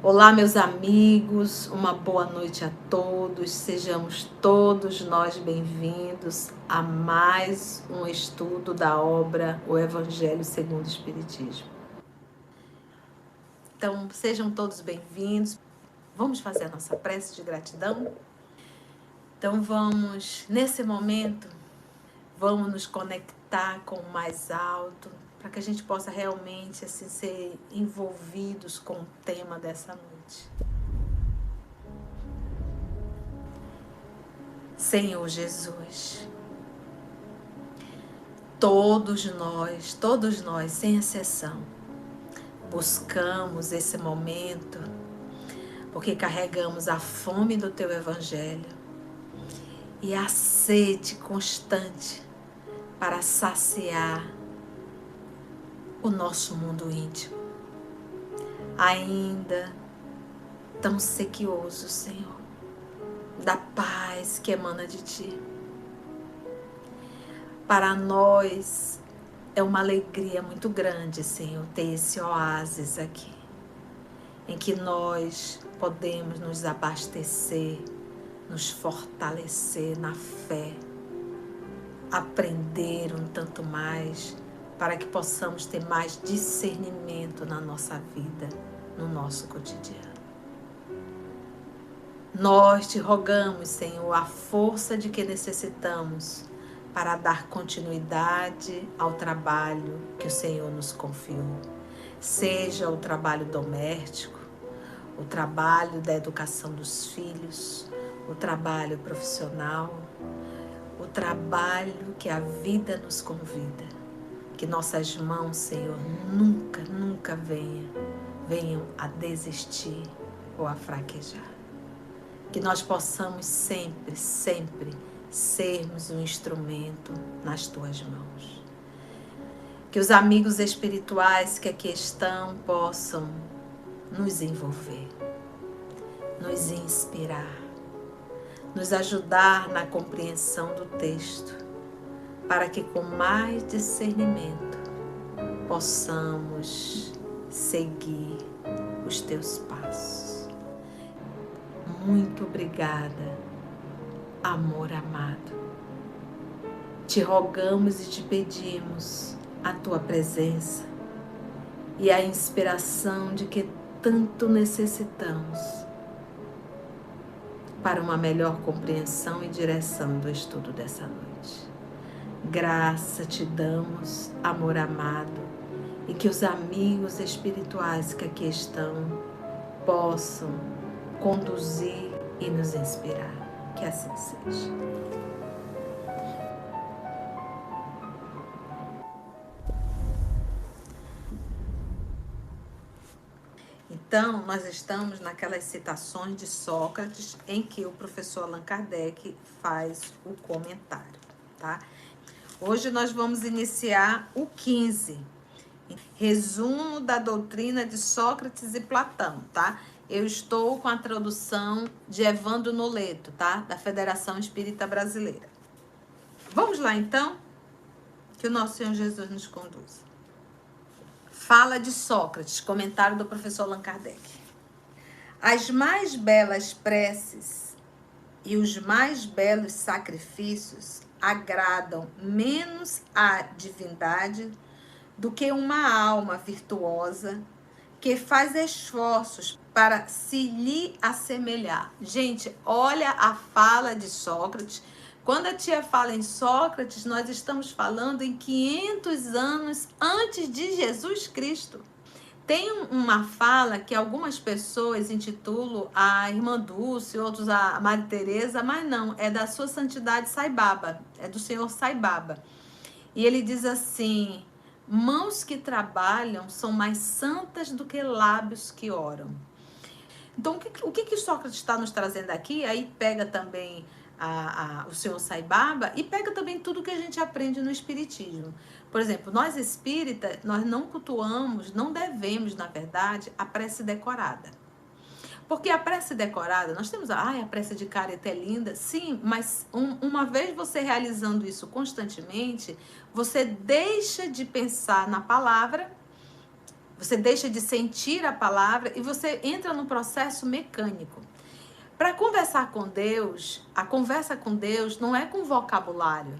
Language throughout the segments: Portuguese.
Olá, meus amigos, uma boa noite a todos. Sejamos todos nós bem-vindos a mais um estudo da obra O Evangelho segundo o Espiritismo. Então, sejam todos bem-vindos. Vamos fazer a nossa prece de gratidão? Então, nesse momento, vamos nos conectar com o mais alto, para que a gente possa realmente assim, ser envolvidos com o tema dessa noite. Senhor Jesus, todos nós, sem exceção, buscamos esse momento porque carregamos a fome do Teu Evangelho e a sede constante para saciar o nosso mundo íntimo, ainda tão sequioso, Senhor, da paz que emana de Ti. Para nós é uma alegria muito grande, Senhor, ter esse oásis aqui, em que nós podemos nos abastecer, nos fortalecer na fé, aprender um tanto mais, para que possamos ter mais discernimento na nossa vida, no nosso cotidiano. Nós te rogamos, Senhor, a força de que necessitamos para dar continuidade ao trabalho que o Senhor nos confiou. Seja o trabalho doméstico, o trabalho da educação dos filhos, o trabalho profissional, o trabalho que a vida nos convida. Que nossas mãos, Senhor, nunca venham a desistir ou a fraquejar. Que nós possamos sempre sermos um instrumento nas Tuas mãos. Que os amigos espirituais que aqui estão possam nos envolver, nos inspirar, nos ajudar na compreensão do texto, para que com mais discernimento possamos seguir os Teus passos. Muito obrigada, amor amado. Te rogamos e te pedimos a Tua presença e a inspiração de que tanto necessitamos para uma melhor compreensão e direção do estudo dessa noite. Graça te damos, amor amado, e que os amigos espirituais que aqui estão possam conduzir e nos inspirar. Que assim seja. Então, nós estamos naquelas citações de Sócrates em que o professor Allan Kardec faz o comentário, tá? Hoje nós vamos iniciar o 15, resumo da doutrina de Sócrates e Platão, tá? Eu estou com a tradução de Evandro Noleto, tá? Da Federação Espírita Brasileira. Vamos lá, então? Que o nosso Senhor Jesus nos conduza. Fala de Sócrates, comentário do professor Allan Kardec. As mais belas preces e os mais belos sacrifícios agradam menos à divindade do que uma alma virtuosa que faz esforços para se lhe assemelhar. Gente, olha a fala de Sócrates. Quando a tia fala em Sócrates, nós estamos falando em 500 anos antes de Jesus Cristo. Tem uma fala que algumas pessoas intitulam a Irmã Dulce, outros a Maria Teresa, mas não, é da Sua Santidade Sai Baba, é do Senhor Sai Baba. E ele diz assim: mãos que trabalham são mais santas do que lábios que oram. Então, o que Sócrates está nos trazendo aqui? Aí pega também o Senhor Sai Baba e pega também tudo que a gente aprende no Espiritismo. Por exemplo, nós espíritas, nós não cultuamos, não devemos, na verdade, a prece decorada. Porque a prece decorada, nós temos a prece de careta é linda, sim, mas uma vez você realizando isso constantemente, você deixa de pensar na palavra, Você deixa de sentir a palavra e você entra num processo mecânico. Para conversar com Deus, a conversa com Deus não é com vocabulário.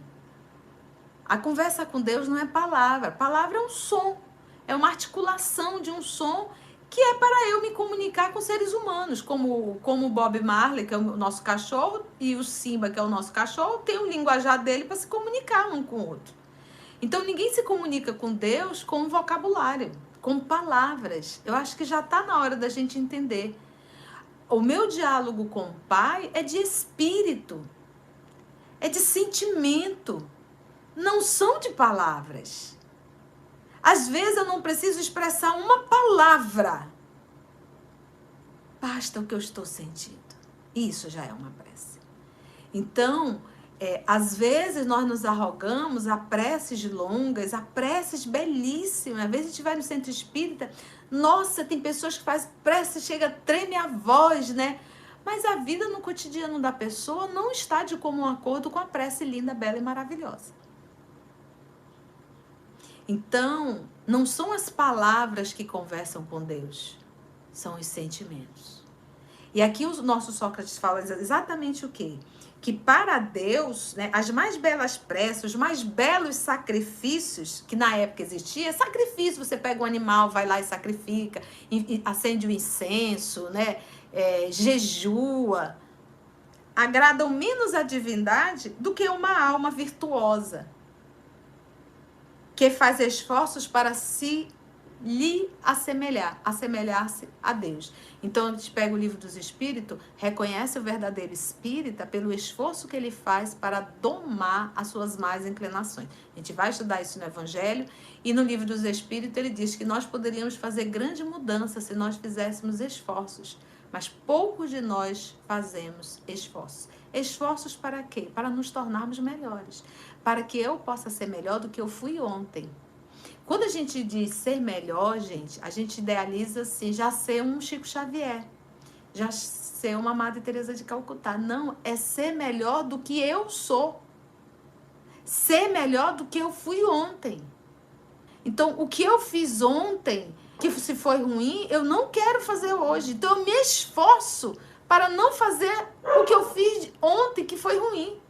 A conversa com Deus não é palavra. Palavra é um som. É uma articulação de um som que é para eu me comunicar com seres humanos, como o Bob Marley, que é o nosso cachorro, e o Simba, que é o nosso cachorro, tem um linguajar dele para se comunicar um com o outro. Então, ninguém se comunica com Deus com um vocabulário, com palavras. Eu acho que já está na hora da gente entender. O meu diálogo com o Pai é de espírito, é de sentimento, não são de palavras. Às vezes eu não preciso expressar uma palavra. Basta o que eu estou sentindo. Isso já é uma prece. Então, às vezes nós nos arrogamos a preces longas, a preces belíssimas. Às vezes a gente vai no centro espírita, nossa, tem pessoas que fazem prece, chega, treme a voz, né? Mas a vida no cotidiano da pessoa não está de comum acordo com a prece linda, bela e maravilhosa. Então, não são as palavras que conversam com Deus, são os sentimentos. E aqui o nosso Sócrates fala exatamente o quê? Que para Deus, né, as mais belas preces, os mais belos sacrifícios que na época existia, sacrifício, você pega um animal, vai lá e sacrifica, e acende o incenso, né, jejua, agradam menos a divindade do que uma alma virtuosa, que faz esforços para lhe assemelhar-se a Deus. Então, a gente pega o livro dos Espíritos, reconhece o verdadeiro espírita pelo esforço que ele faz para domar as suas más inclinações. A gente vai estudar isso no Evangelho, e no livro dos Espíritos ele diz que nós poderíamos fazer grande mudança se nós fizéssemos esforços, mas poucos de nós fazemos esforços. Esforços para quê? Para nos tornarmos melhores, para que eu possa ser melhor do que eu fui ontem. Quando a gente diz ser melhor, gente, a gente idealiza assim, já ser um Chico Xavier, já ser uma Madre Teresa de Calcutá. Não, é ser melhor do que eu sou. Ser melhor do que eu fui ontem. Então, o que eu fiz ontem, que se foi ruim, eu não quero fazer hoje. Então, eu me esforço para não fazer o que eu fiz ontem, que foi ruim.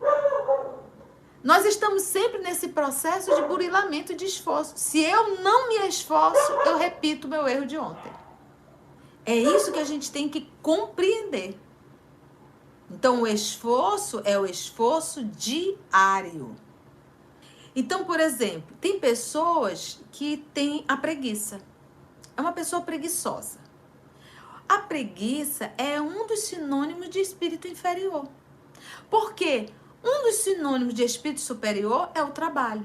Nós estamos sempre nesse processo de burilamento de esforço. Se eu não me esforço, eu repito o meu erro de ontem. É isso que a gente tem que compreender. Então, o esforço é o esforço diário. Então, por exemplo, tem pessoas que têm a preguiça. É uma pessoa preguiçosa. A preguiça é um dos sinônimos de espírito inferior. Por quê? Um dos sinônimos de espírito superior é o trabalho.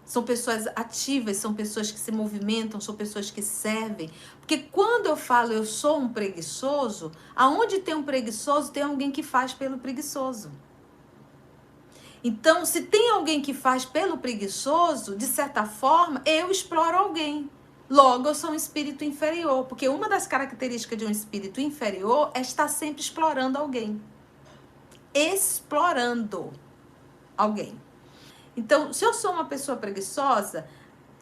São pessoas ativas, são pessoas que se movimentam, são pessoas que servem. Porque quando eu falo eu sou um preguiçoso, aonde tem um preguiçoso, tem alguém que faz pelo preguiçoso. Então, se tem alguém que faz pelo preguiçoso, de certa forma, eu exploro alguém. Logo, eu sou um espírito inferior. Porque uma das características de um espírito inferior é estar sempre explorando alguém. Explorando alguém. Então, se eu sou uma pessoa preguiçosa,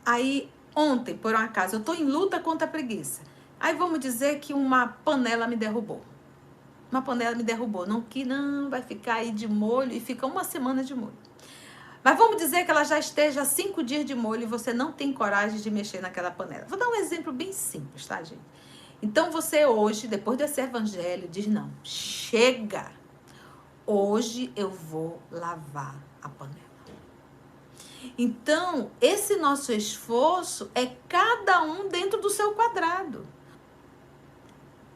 aí ontem, por um acaso, eu estou em luta contra a preguiça. Aí vamos dizer que uma panela me derrubou. Uma panela me derrubou. Não, que não, vai ficar aí de molho e fica uma semana de molho. Mas vamos dizer que ela já esteja 5 dias de molho e você não tem coragem de mexer naquela panela. Vou dar um exemplo bem simples, tá, gente? Então você hoje, depois desse evangelho, diz não, chega! Hoje eu vou lavar a panela. Então, esse nosso esforço é cada um dentro do seu quadrado.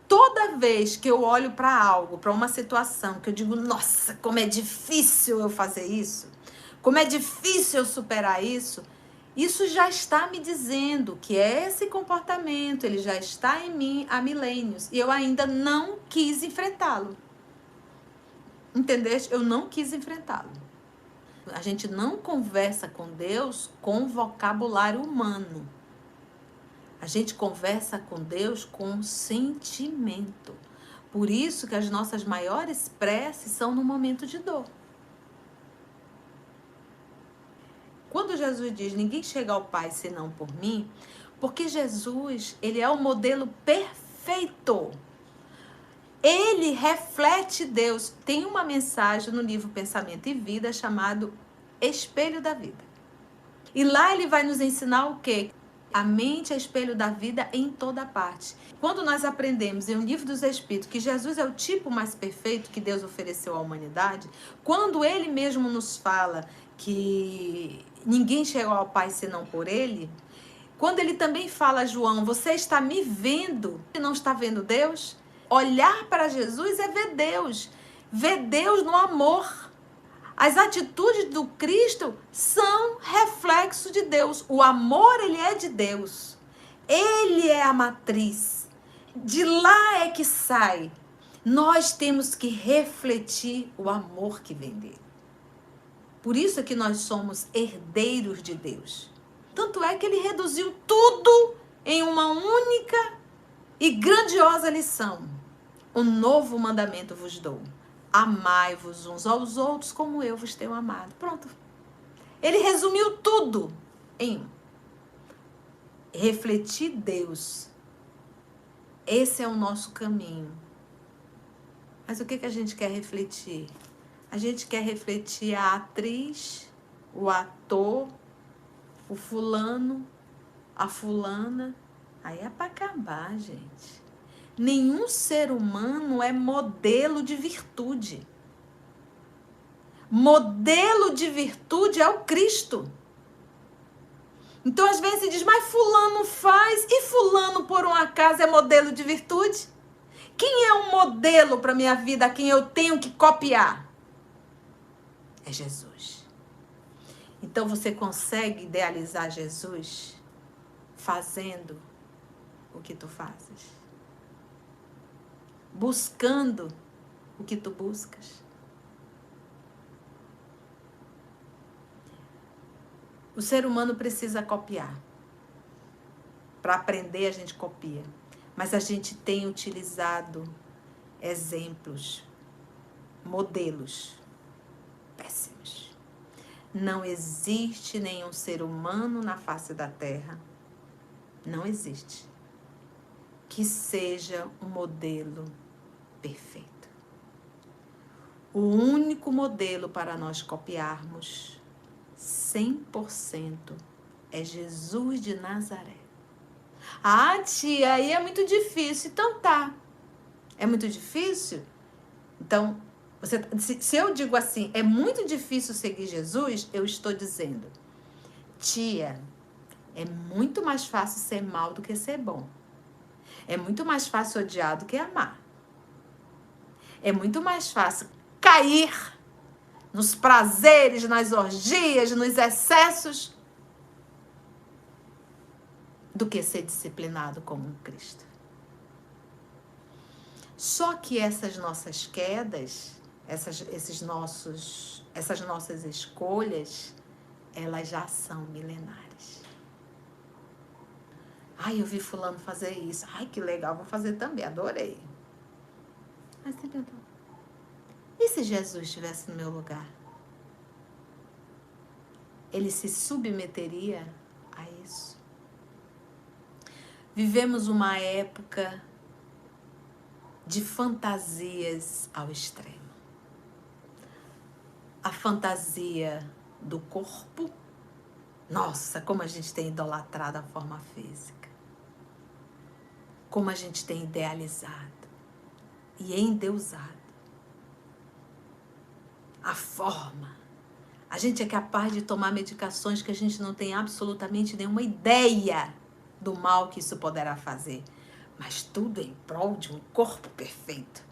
Toda vez que eu olho para algo, para uma situação, que eu digo, nossa, como é difícil eu fazer isso, como é difícil eu superar isso, isso já está me dizendo que esse comportamento, ele já está em mim há milênios, e eu ainda não quis enfrentá-lo. Entendeste? Eu não quis enfrentá-lo. A gente não conversa com Deus com vocabulário humano. A gente conversa com Deus com sentimento. Por isso que as nossas maiores preces são no momento de dor. Quando Jesus diz, ninguém chega ao Pai senão por mim, Porque Jesus, ele é o modelo perfeito. Ele reflete Deus. Tem uma mensagem no livro Pensamento e Vida chamado Espelho da Vida. E lá ele vai nos ensinar o quê? A mente é espelho da vida em toda parte. Quando nós aprendemos em um livro dos Espíritos que Jesus é o tipo mais perfeito que Deus ofereceu à humanidade, quando ele mesmo nos fala que ninguém chegou ao Pai senão por ele, quando ele também fala a João, você está me vendo e não está vendo Deus? Olhar para Jesus é ver Deus no amor. As atitudes do Cristo são reflexo de Deus. O amor, ele é de Deus. Ele é a matriz. De lá é que sai. Nós temos que refletir o amor que vem dele. Por isso é que nós somos herdeiros de Deus. Tanto é que ele reduziu tudo em uma única e grandiosa lição. Um novo mandamento vos dou. Amai-vos uns aos outros como eu vos tenho amado. Pronto. Ele resumiu tudo em um. Refletir Deus. Esse é o nosso caminho. Mas o que a gente quer refletir? A gente quer refletir a atriz, o ator, o fulano, a fulana. Aí é para acabar, gente. Nenhum ser humano é modelo de virtude. Modelo de virtude é o Cristo. Então, às vezes, se diz, mas fulano faz, e fulano, por um acaso, é modelo de virtude? Quem é um modelo para a minha vida, a quem eu tenho que copiar? É Jesus. Então, você consegue idealizar Jesus fazendo o que tu fazes? Buscando o que tu buscas? O ser humano precisa copiar. Para aprender, a gente copia. Mas a gente tem utilizado exemplos, modelos péssimos. Não existe nenhum ser humano na face da Terra, não existe, que seja um modelo perfeito. O único modelo para nós copiarmos 100% é Jesus de Nazaré. Ah, tia, aí é muito difícil. Então tá. É muito difícil? Então, se eu digo assim, é muito difícil seguir Jesus, eu estou dizendo, tia, é muito mais fácil ser mal do que ser bom. É muito mais fácil odiar do que amar. É muito mais fácil cair nos prazeres, nas orgias, nos excessos, do que ser disciplinado como um Cristo. Só que essas nossas quedas, essas nossas escolhas, elas já são milenares. Ai, eu vi fulano fazer isso. Ai, que legal, vou fazer também, adorei. Mas você perguntou, e se Jesus estivesse no meu lugar? Ele se submeteria a isso? Vivemos uma época de fantasias ao extremo. A fantasia do corpo. Nossa, como a gente tem idolatrado a forma física. Como a gente tem idealizado e endeusado a forma. A gente é capaz de tomar medicações que a gente não tem absolutamente nenhuma ideia do mal que isso poderá fazer. Mas tudo em prol de um corpo perfeito.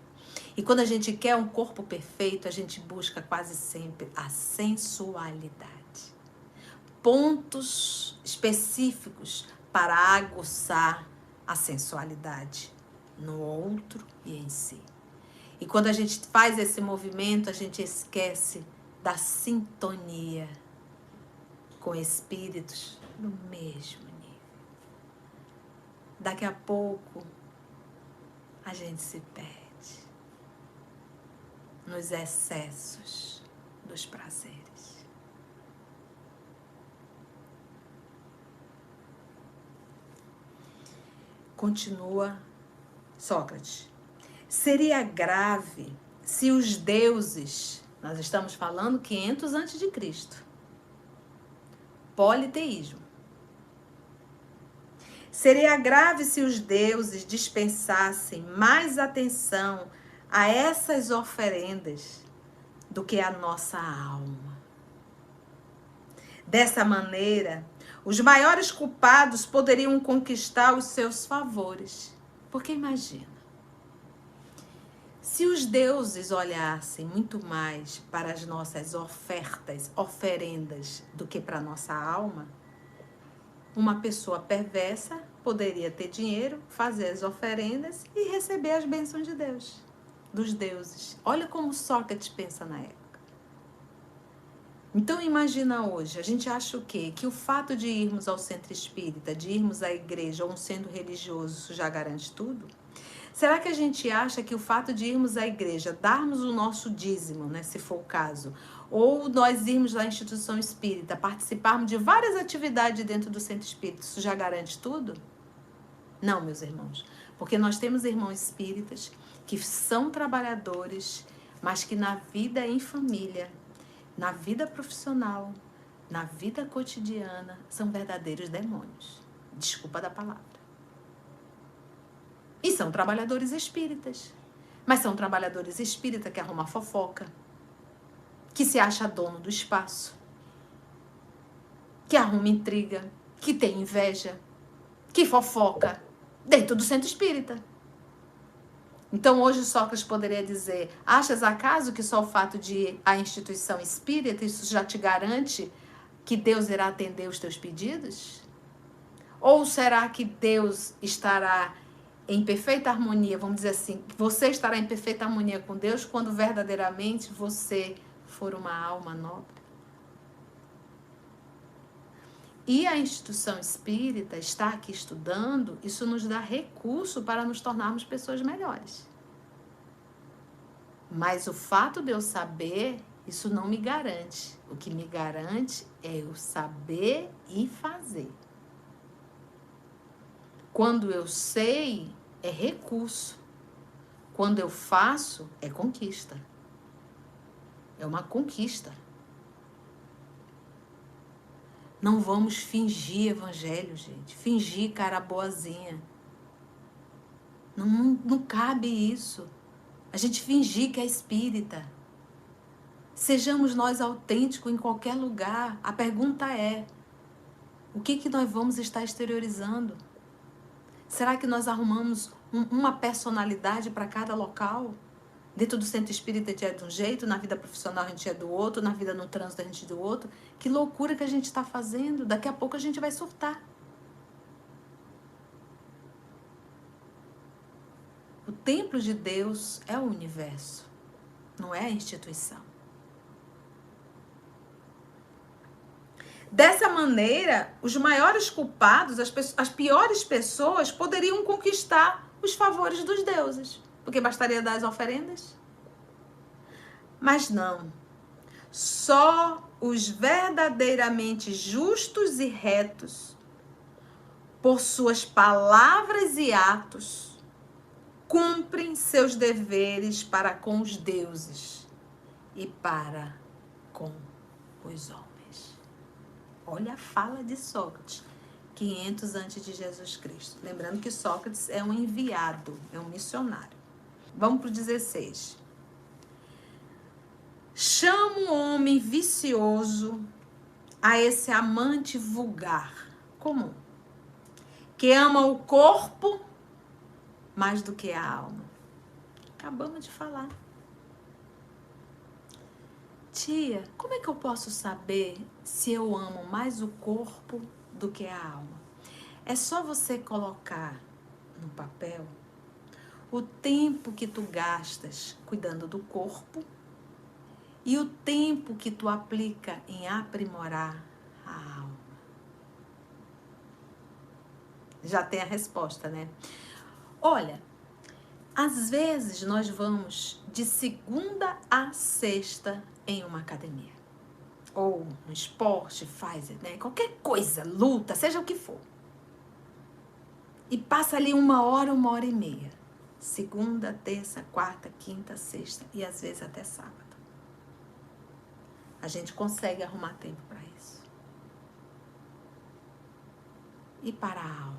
E quando a gente quer um corpo perfeito, a gente busca quase sempre a sensualidade. Pontos específicos para aguçar a sensualidade no outro e em si. E quando a gente faz esse movimento, a gente esquece da sintonia com espíritos do mesmo nível. Daqui a pouco, a gente se perde nos excessos dos prazeres. Continua Sócrates. Seria grave se os deuses, nós estamos falando 500 antes de Cristo, politeísmo. Seria grave se os deuses dispensassem mais atenção a essas oferendas do que a nossa alma. Dessa maneira, os maiores culpados poderiam conquistar os seus favores. Porque imagina, se os deuses olhassem muito mais para as nossas ofertas, oferendas, do que para a nossa alma, uma pessoa perversa poderia ter dinheiro, fazer as oferendas e receber as bênçãos de Deus, dos deuses. Olha como Sócrates pensa na época. Então imagina hoje, a gente acha o quê? Que o fato de irmos ao centro espírita, de irmos à igreja ou um centro religioso, isso já garante tudo? Será que a gente acha que o fato de irmos à igreja, darmos o nosso dízimo, né, se for o caso, ou nós irmos à instituição espírita, participarmos de várias atividades dentro do centro espírita, isso já garante tudo? Não, meus irmãos, porque nós temos irmãos espíritas que são trabalhadores, mas que na vida em família, na vida profissional, na vida cotidiana, são verdadeiros demônios. Desculpa da palavra. E são trabalhadores espíritas. Mas são trabalhadores espíritas que arrumam fofoca, que se acha dono do espaço, que arruma intriga, que tem inveja, que fofoca dentro do centro espírita. Então hoje Sócrates poderia dizer: achas acaso que só o fato de ir à instituição espírita, isso já te garante que Deus irá atender os teus pedidos? Ou será que Deus estará em perfeita harmonia, vamos dizer assim, você estará em perfeita harmonia com Deus quando verdadeiramente você for uma alma nobre? E a instituição espírita, estar aqui estudando, isso nos dá recurso para nos tornarmos pessoas melhores. Mas o fato de eu saber, isso não me garante. O que me garante é eu saber e fazer. Quando eu sei, é recurso. Quando eu faço, é conquista. É uma conquista. Não vamos fingir evangelho, gente. Fingir cara boazinha. Não cabe isso. A gente fingir que é espírita. Sejamos nós autênticos em qualquer lugar. A pergunta é: o que nós vamos estar exteriorizando? Será que nós arrumamos uma personalidade para cada local? Dentro do centro espírita a gente é de um jeito, na vida profissional a gente é do outro, na vida no trânsito a gente é do outro. Que loucura que a gente está fazendo. Daqui a pouco a gente vai surtar. O templo de Deus é o universo, não é a instituição. Dessa maneira, os maiores culpados, as piores pessoas, poderiam conquistar os favores dos deuses. Porque bastaria dar as oferendas? Mas não. Só os verdadeiramente justos e retos, por suas palavras e atos, cumprem seus deveres para com os deuses e para com os homens. Olha a fala de Sócrates, 500 antes de Jesus Cristo. Lembrando que Sócrates é um enviado, é um missionário. Vamos para o 16. Chama um homem vicioso a esse amante vulgar, comum, que ama o corpo mais do que a alma. Acabamos de falar. Tia, como é que eu posso saber se eu amo mais o corpo do que a alma? É só você colocar no papel o tempo que tu gastas cuidando do corpo e o tempo que tu aplica em aprimorar a alma. Já tem a resposta, né? Olha, às vezes nós vamos de segunda a sexta em uma academia. Ou um esporte, faz, né? Qualquer coisa, luta, seja o que for. E passa ali 1 hora e meia. Segunda, terça, quarta, quinta, sexta e às vezes até sábado. A gente consegue arrumar tempo para isso. E para a alma?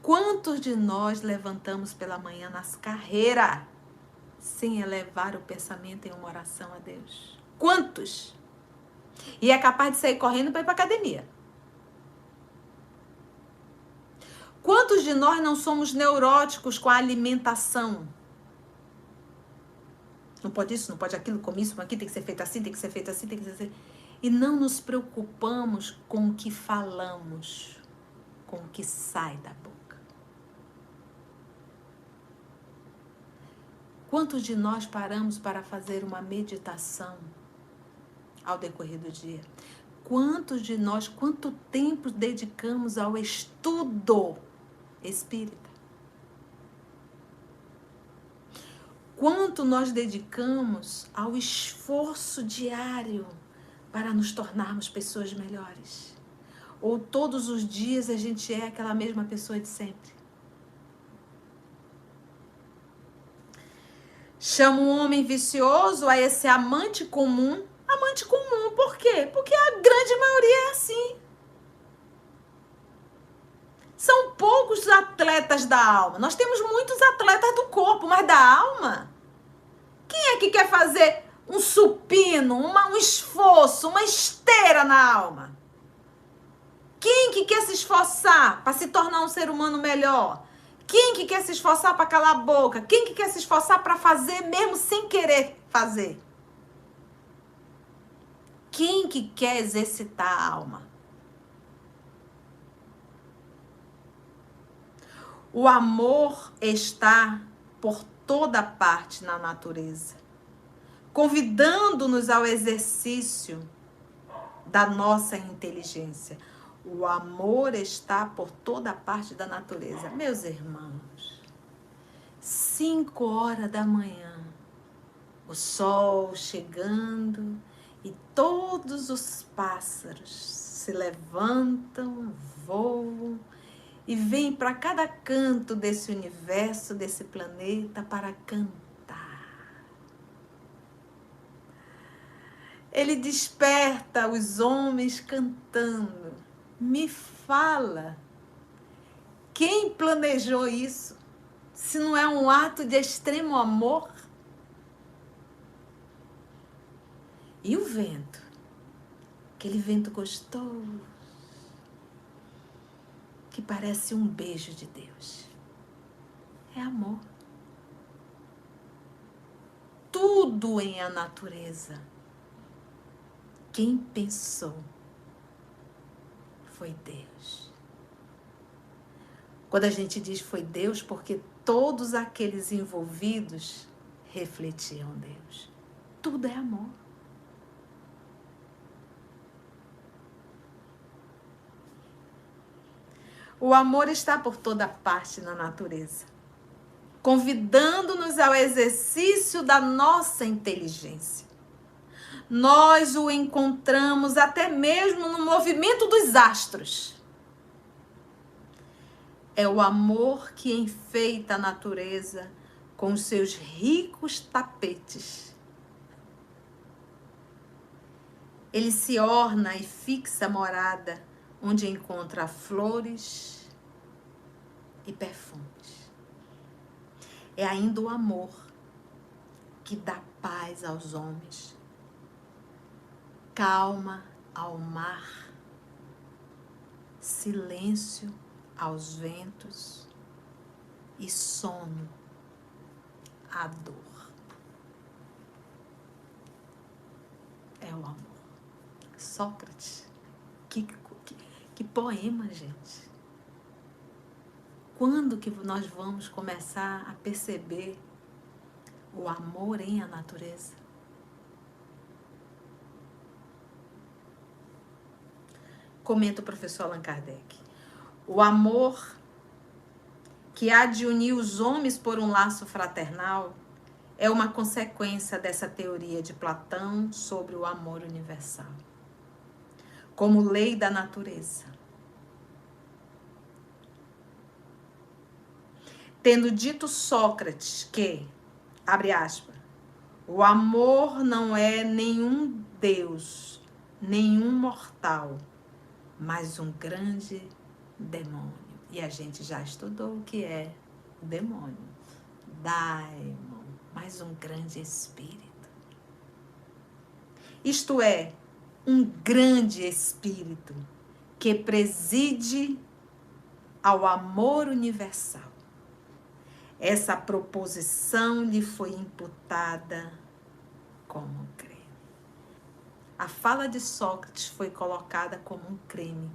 Quantos de nós levantamos pela manhã nas carreiras sem elevar o pensamento em uma oração a Deus? Quantos? E é capaz de sair correndo para ir para a academia. Quantos de nós não somos neuróticos com a alimentação? Não pode isso, não pode aquilo, come isso, aqui tem que ser feito assim, tem que ser feito assim, tem que ser assim. E não nos preocupamos com o que falamos, com o que sai da boca. Quantos de nós paramos para fazer uma meditação ao decorrer do dia? Quantos de nós, quanto tempo dedicamos ao estudo espírita? Quanto nós dedicamos ao esforço diário para nos tornarmos pessoas melhores? Ou todos os dias a gente é aquela mesma pessoa de sempre? Chama um homem vicioso a esse amante comum. Amante comum, por quê? Porque a grande maioria é assim. São poucos atletas da alma. Nós temos muitos atletas do corpo, mas da alma? Quem é que quer fazer um supino, um esforço, uma esteira na alma? Quem que quer se esforçar para se tornar um ser humano melhor? Quem que quer se esforçar para calar a boca? Quem que quer se esforçar para fazer mesmo sem querer fazer? Quem que quer exercitar a alma? O amor está por toda parte na natureza, convidando-nos ao exercício da nossa inteligência. O amor está por toda parte da natureza. Meus irmãos, 5 horas da manhã, o sol chegando e todos os pássaros se levantam, voam e vêm para cada canto desse universo, desse planeta, para cantar. Ele desperta os homens cantando. Me fala, quem planejou isso? Se não é um ato de extremo amor? E o vento? Aquele vento gostoso, que parece um beijo de Deus. É amor. Tudo em a natureza. Quem pensou foi Deus. Quando a gente diz foi Deus, porque todos aqueles envolvidos refletiam Deus. Tudo é amor. O amor está por toda parte na natureza, convidando-nos ao exercício da nossa inteligência. Nós o encontramos até mesmo no movimento dos astros. É o amor que enfeita a natureza com os seus ricos tapetes. Ele se orna e fixa morada onde encontra flores e perfumes. É ainda o amor que dá paz aos homens, calma ao mar, silêncio aos ventos e sono à dor. É o amor. Sócrates, que poema, gente. Quando que nós vamos começar a perceber o amor em a natureza? Comenta o professor Allan Kardec. O amor que há de unir os homens por um laço fraternal é uma consequência dessa teoria de Platão sobre o amor universal, como lei da natureza. Tendo dito Sócrates que, abre aspas, o amor não é nenhum Deus, nenhum mortal, mas um grande demônio. E a gente já estudou o que é o demônio. Daimon, mais um grande espírito. Isto é, um grande espírito que preside ao amor universal. Essa proposição lhe foi imputada como crime. A fala de Sócrates foi colocada como um crime.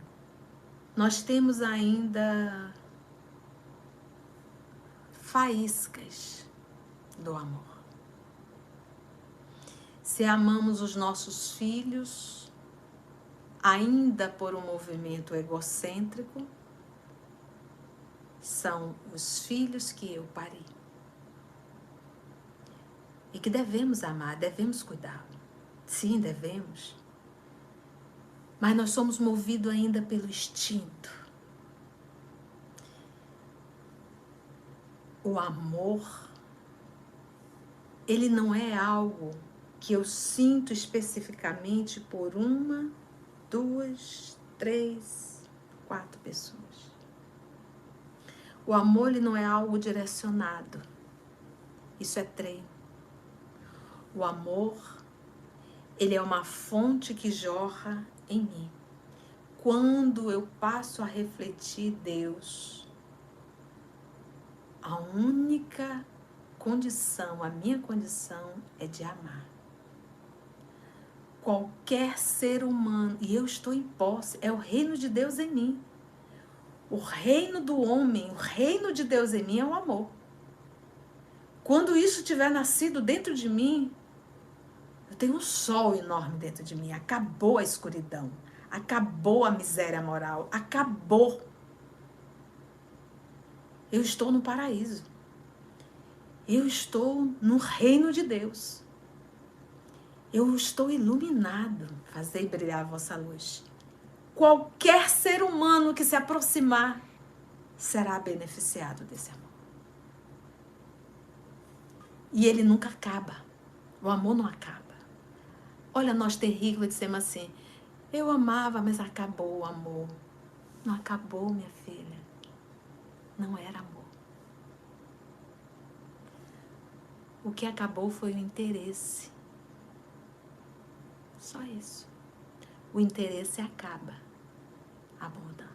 Nós temos ainda faíscas do amor. Se amamos os nossos filhos, ainda por um movimento egocêntrico, são os filhos que eu pari. E que devemos amar, devemos cuidar. Sim, devemos. Mas nós somos movidos ainda pelo instinto. O amor, ele não é algo que eu sinto especificamente por 1, 2, 3, 4 pessoas. O amor, ele não é algo direcionado. Isso é treino. O amor, ele é uma fonte que jorra em mim. Quando eu passo a refletir Deus, a única condição, a minha condição é de amar. Qualquer ser humano, e eu estou em posse, é o reino de Deus em mim. O reino do homem, o reino de Deus em mim é o amor. Quando isso tiver nascido dentro de mim, eu tenho um sol enorme dentro de mim. Acabou a escuridão, acabou a miséria moral, acabou. Eu estou no paraíso. Eu estou no reino de Deus. Eu estou iluminado. Fazei brilhar a vossa luz. Qualquer ser humano que se aproximar será beneficiado desse amor. E ele nunca acaba. O amor não acaba. Olha, nós terrícolas dissemos assim, eu amava, mas acabou o amor. Não acabou, minha filha. Não era amor. O que acabou foi o interesse. Só isso. O interesse acaba. Amor não.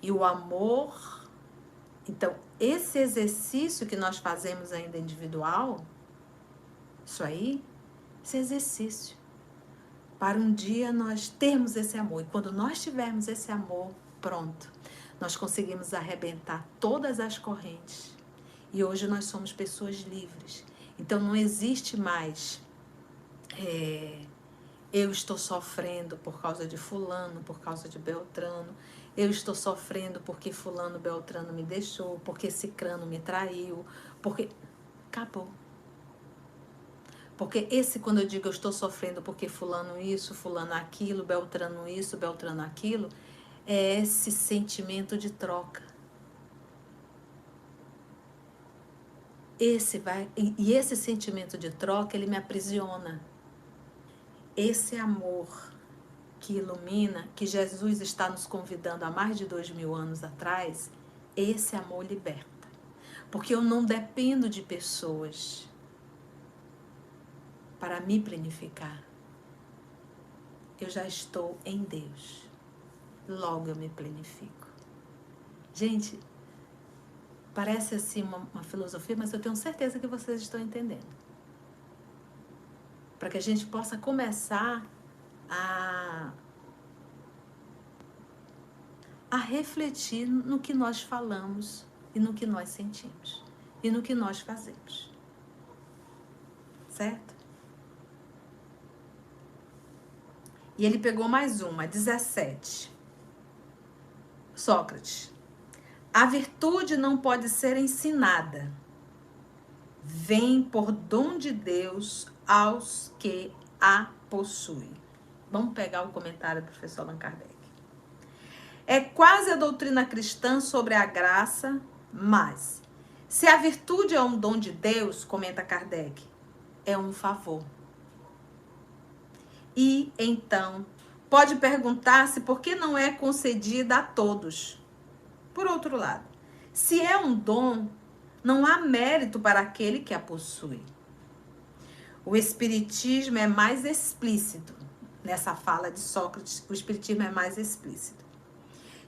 E o amor... Então, esse exercício que nós fazemos ainda individual, isso aí, esse exercício, para um dia nós termos esse amor. E quando nós tivermos esse amor, pronto, nós conseguimos arrebentar todas as correntes. E hoje nós somos pessoas livres. Então, não existe mais... eu estou sofrendo por causa de fulano, por causa de Beltrano. Eu estou sofrendo porque fulano, Beltrano me deixou, porque cicrano me traiu, porque... Acabou. Porque quando eu digo eu estou sofrendo porque fulano isso, fulano aquilo, Beltrano isso, Beltrano aquilo, é esse sentimento de troca. E esse sentimento de troca, ele me aprisiona. Esse amor que ilumina, que Jesus está nos convidando há mais de 2000 anos atrás, esse amor liberta. Porque eu não dependo de pessoas para me planificar. Eu já estou em Deus. Logo eu me planifico. Gente, parece assim uma filosofia, mas eu tenho certeza que vocês estão entendendo. Para que a gente possa começar a refletir no que nós falamos e no que nós sentimos e no que nós fazemos. Certo? E ele pegou mais uma, 17. Sócrates. A virtude não pode ser ensinada. Vem por dom de Deus aos que a possuem. Vamos pegar o comentário do professor Allan Kardec. É quase a doutrina cristã sobre a graça, mas se a virtude é um dom de Deus, comenta Kardec, é um favor. E então, pode perguntar-se por que não é concedida a todos. Por outro lado, se é um dom, não há mérito para aquele que a possui. O Espiritismo é mais explícito. Nessa fala de Sócrates, o Espiritismo é mais explícito,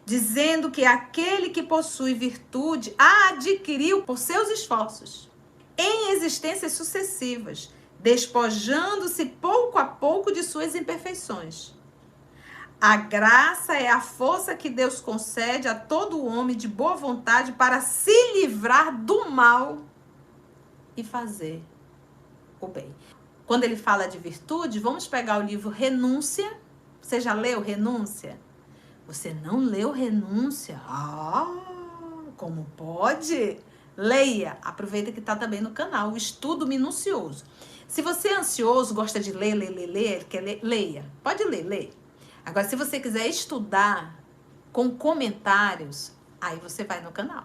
dizendo que aquele que possui virtude a adquiriu por seus esforços, em existências sucessivas, despojando-se pouco a pouco de suas imperfeições. A graça é a força que Deus concede a todo homem de boa vontade para se livrar do mal e fazer o bem. Quando ele fala de virtude, vamos pegar o livro Renúncia. Você já leu Renúncia? Você não leu Renúncia? Ah, como pode? Leia. Aproveita que está também no canal, o estudo minucioso. Se você é ansioso, gosta de ler, quer ler, leia. Pode ler, leia. Agora, se você quiser estudar com comentários, aí você vai no canal.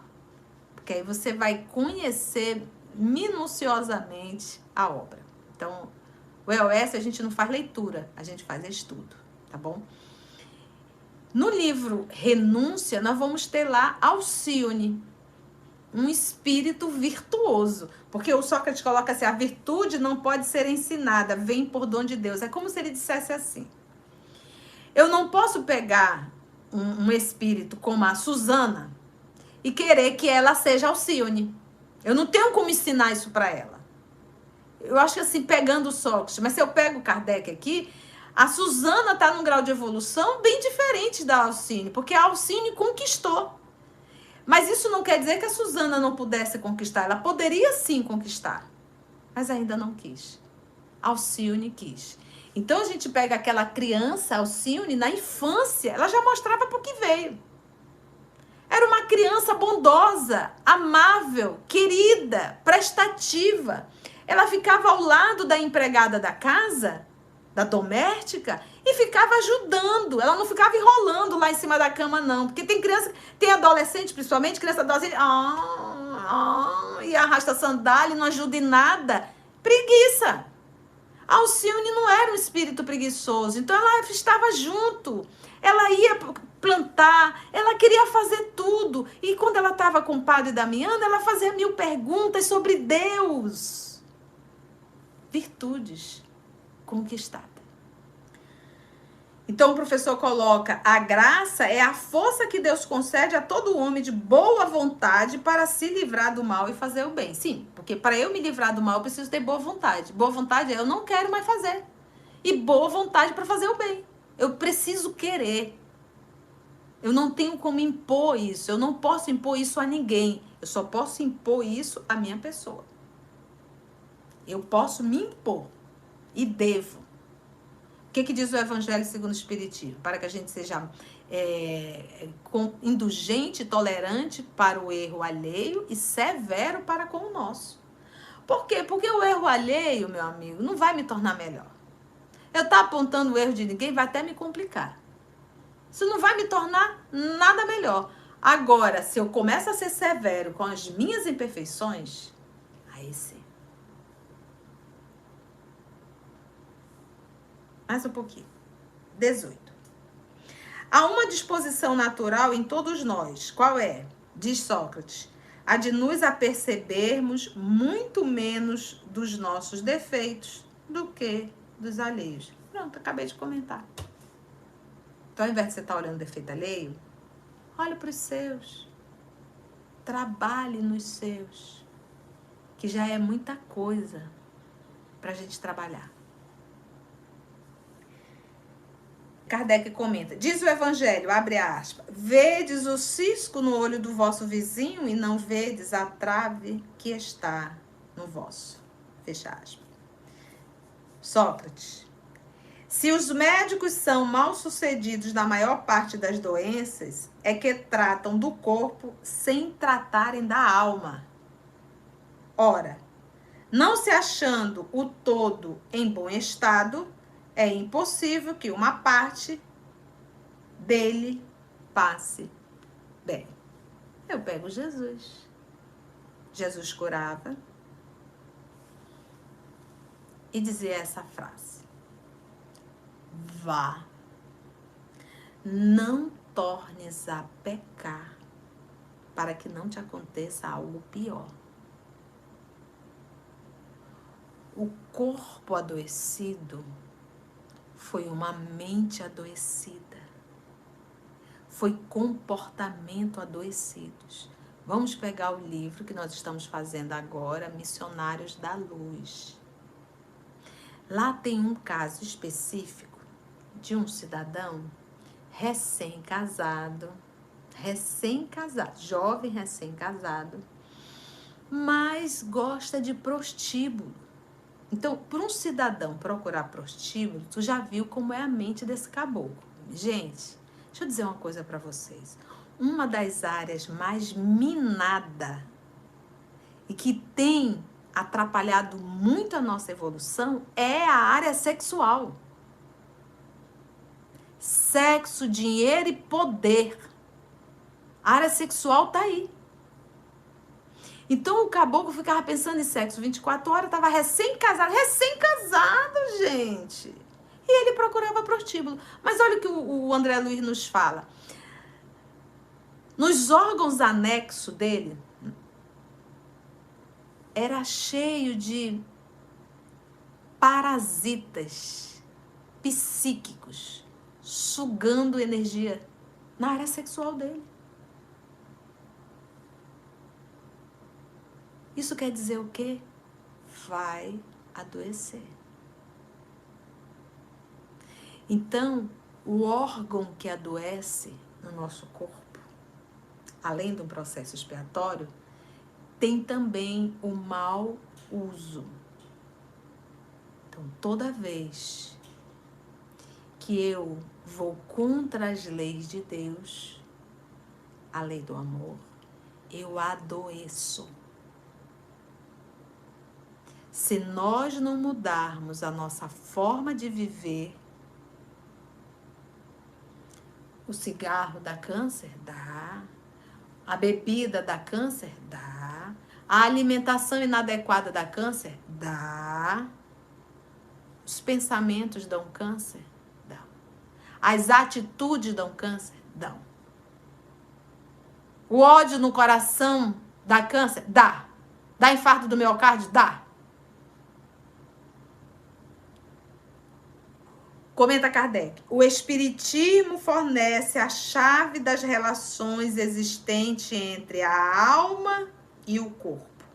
Porque aí você vai conhecer minuciosamente a obra. Então, o EOS a gente não faz leitura, a gente faz estudo, tá bom? No livro Renúncia, nós vamos ter lá Alcione, um espírito virtuoso. Porque o Sócrates coloca assim, a virtude não pode ser ensinada, vem por dom de Deus. É como se ele dissesse assim, eu não posso pegar um espírito como a Susana e querer que ela seja Alcione. Eu não tenho como ensinar isso para ela. Eu acho que assim, pegando o Sócrates, mas se eu pego o Kardec aqui, a Susana está num grau de evolução bem diferente da Alcine, porque a Alcine conquistou. Mas isso não quer dizer que a Susana não pudesse conquistar. Ela poderia sim conquistar, mas ainda não quis. Alcione quis. Então a gente pega aquela criança, Alcione, na infância, ela já mostrava para o que veio. Era uma criança bondosa, amável, querida, prestativa. Ela ficava ao lado da empregada da casa, da doméstica, e ficava ajudando. Ela não ficava enrolando lá em cima da cama, não. Porque tem criança, tem adolescente, principalmente, criança adolescente, e arrasta a sandália e não ajuda em nada. Preguiça. A Alcione não era um espírito preguiçoso, então ela estava junto. Ela ia plantar, ela queria fazer tudo. E quando ela estava com o padre Damiano, ela fazia 1000 perguntas sobre Deus. Virtudes conquistadas. Então o professor coloca, a graça é a força que Deus concede a todo homem de boa vontade para se livrar do mal e fazer o bem. Sim, porque para eu me livrar do mal eu preciso ter boa vontade. Boa vontade é eu não quero mais fazer. E boa vontade para fazer o bem. Eu preciso querer. Eu não tenho como impor isso. Eu não posso impor isso a ninguém. Eu só posso impor isso à minha pessoa. Eu posso me impor e devo. O que diz o Evangelho segundo o Espiritismo? Para que a gente seja indulgente, tolerante para o erro alheio e severo para com o nosso. Por quê? Porque o erro alheio, meu amigo, não vai me tornar melhor. Eu estar apontando o erro de ninguém vai até me complicar. Isso não vai me tornar nada melhor. Agora, se eu começo a ser severo com as minhas imperfeições, aí sim. Mais um pouquinho. 18. Há uma disposição natural em todos nós. Qual é? Diz Sócrates. A de nos apercebermos muito menos dos nossos defeitos do que dos alheios. Pronto, acabei de comentar. Então, ao invés de você estar olhando o defeito alheio, olhe para os seus. Trabalhe nos seus. Que já é muita coisa para a gente trabalhar. Kardec comenta, diz o Evangelho, abre aspas, vedes o cisco no olho do vosso vizinho e não vedes a trave que está no vosso. Fecha aspas. Sócrates, se os médicos são mal sucedidos na maior parte das doenças, é que tratam do corpo sem tratarem da alma. Ora, não se achando o todo em bom estado, é impossível que uma parte dele passe bem. Eu pego Jesus. Jesus curava e dizia essa frase: vá, não tornes a pecar, para que não te aconteça algo pior. O corpo adoecido foi uma mente adoecida. Foi comportamento adoecidos. Vamos pegar o livro que nós estamos fazendo agora, Missionários da Luz. Lá tem um caso específico de um cidadão recém-casado, jovem recém-casado, mas gosta de prostíbulo. Então, por um cidadão procurar prostíbulo, tu já viu como é a mente desse caboclo. Gente, deixa eu dizer uma coisa para vocês. Uma das áreas mais minada e que tem atrapalhado muito a nossa evolução é a área sexual. Sexo, dinheiro e poder. A área sexual tá aí. Então o caboclo ficava pensando em sexo 24 horas, estava recém-casado, gente. E ele procurava prostíbulo. Mas olha o que o André Luiz nos fala. Nos órgãos anexos dele, era cheio de parasitas psíquicos, sugando energia na área sexual dele. Isso quer dizer o quê? Vai adoecer. Então, o órgão que adoece no nosso corpo, além do processo expiatório, tem também o mau uso. Então, toda vez que eu vou contra as leis de Deus, a lei do amor, eu adoeço. Se nós não mudarmos a nossa forma de viver, o cigarro dá câncer? Dá. A bebida dá câncer? Dá. A alimentação inadequada dá câncer? Dá. Os pensamentos dão câncer? Dão. As atitudes dão câncer? Dão. O ódio no coração dá câncer? Dá. Dá infarto do miocárdio? Dá. Comenta Kardec. O espiritismo fornece a chave das relações existentes entre a alma e o corpo.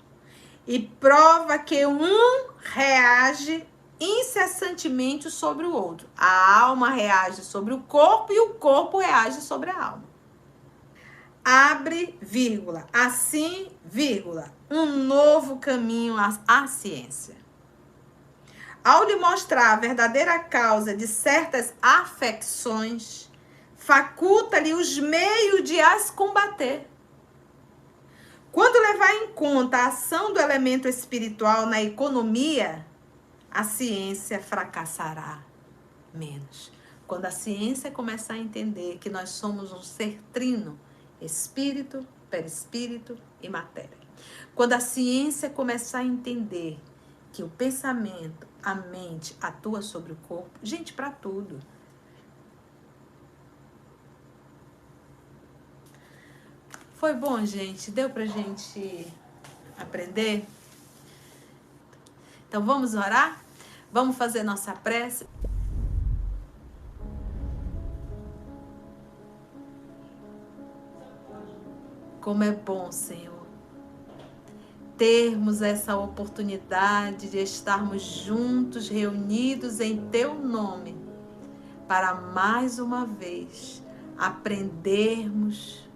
E prova que um reage incessantemente sobre o outro. A alma reage sobre o corpo e o corpo reage sobre a alma. Abre, vírgula, assim, vírgula, um novo caminho à ciência. Ao lhe mostrar a verdadeira causa de certas afecções, faculta-lhe os meios de as combater. Quando levar em conta a ação do elemento espiritual na economia, a ciência fracassará menos. Quando a ciência começar a entender que nós somos um ser trino, espírito, perispírito e matéria. Quando a ciência começar a entender que o pensamento, a mente atua sobre o corpo, gente, para tudo. Foi bom, gente? Deu pra gente aprender? Então vamos orar? Vamos fazer nossa prece? Como é bom, Senhor, termos essa oportunidade de estarmos juntos, reunidos em Teu nome, para mais uma vez aprendermos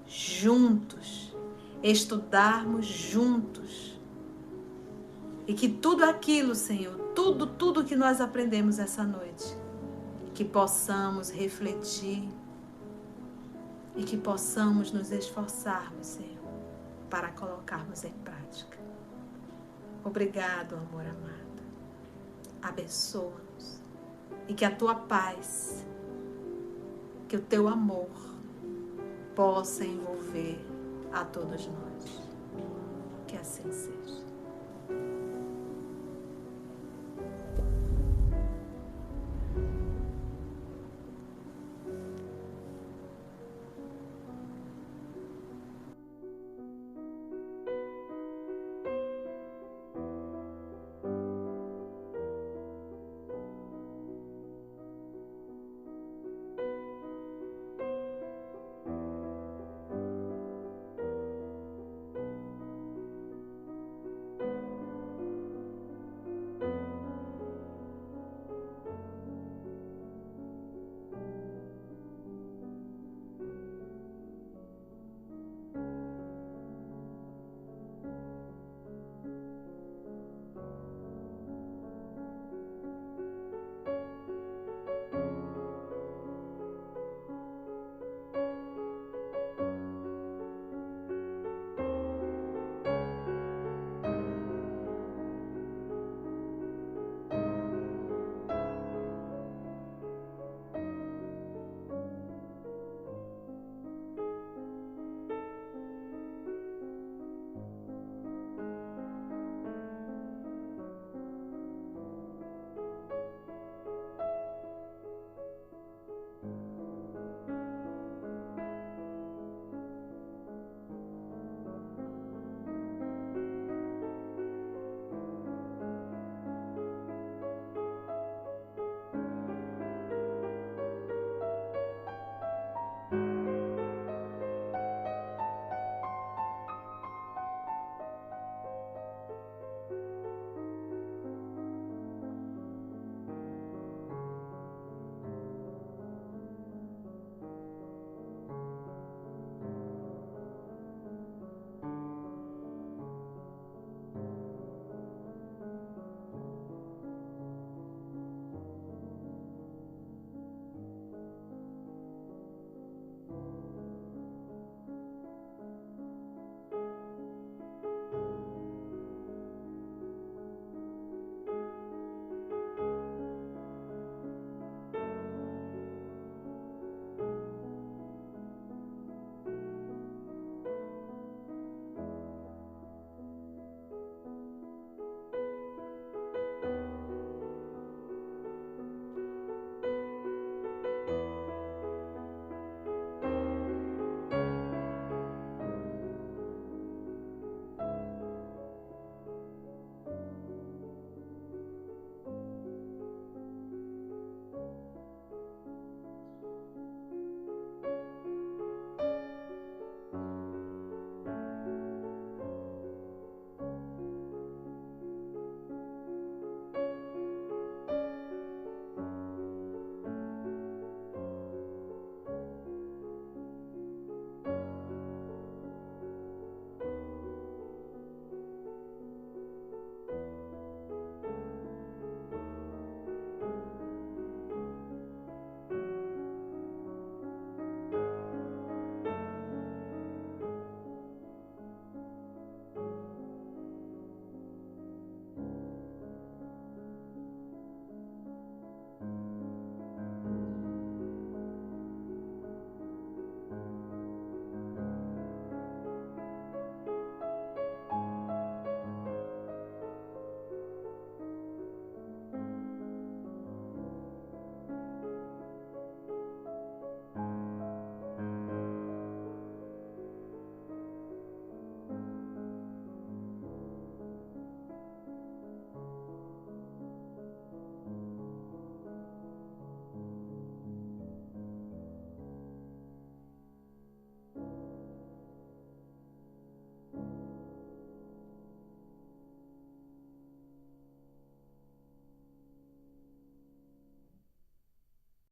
juntos, estudarmos juntos. E que tudo aquilo, Senhor, tudo que nós aprendemos essa noite, que possamos refletir e que possamos nos esforçarmos, Senhor, para colocarmos em prática. Obrigado, amor amado. Abençoa-nos. E que a Tua paz, que o Teu amor possa envolver a todos nós. Que assim seja.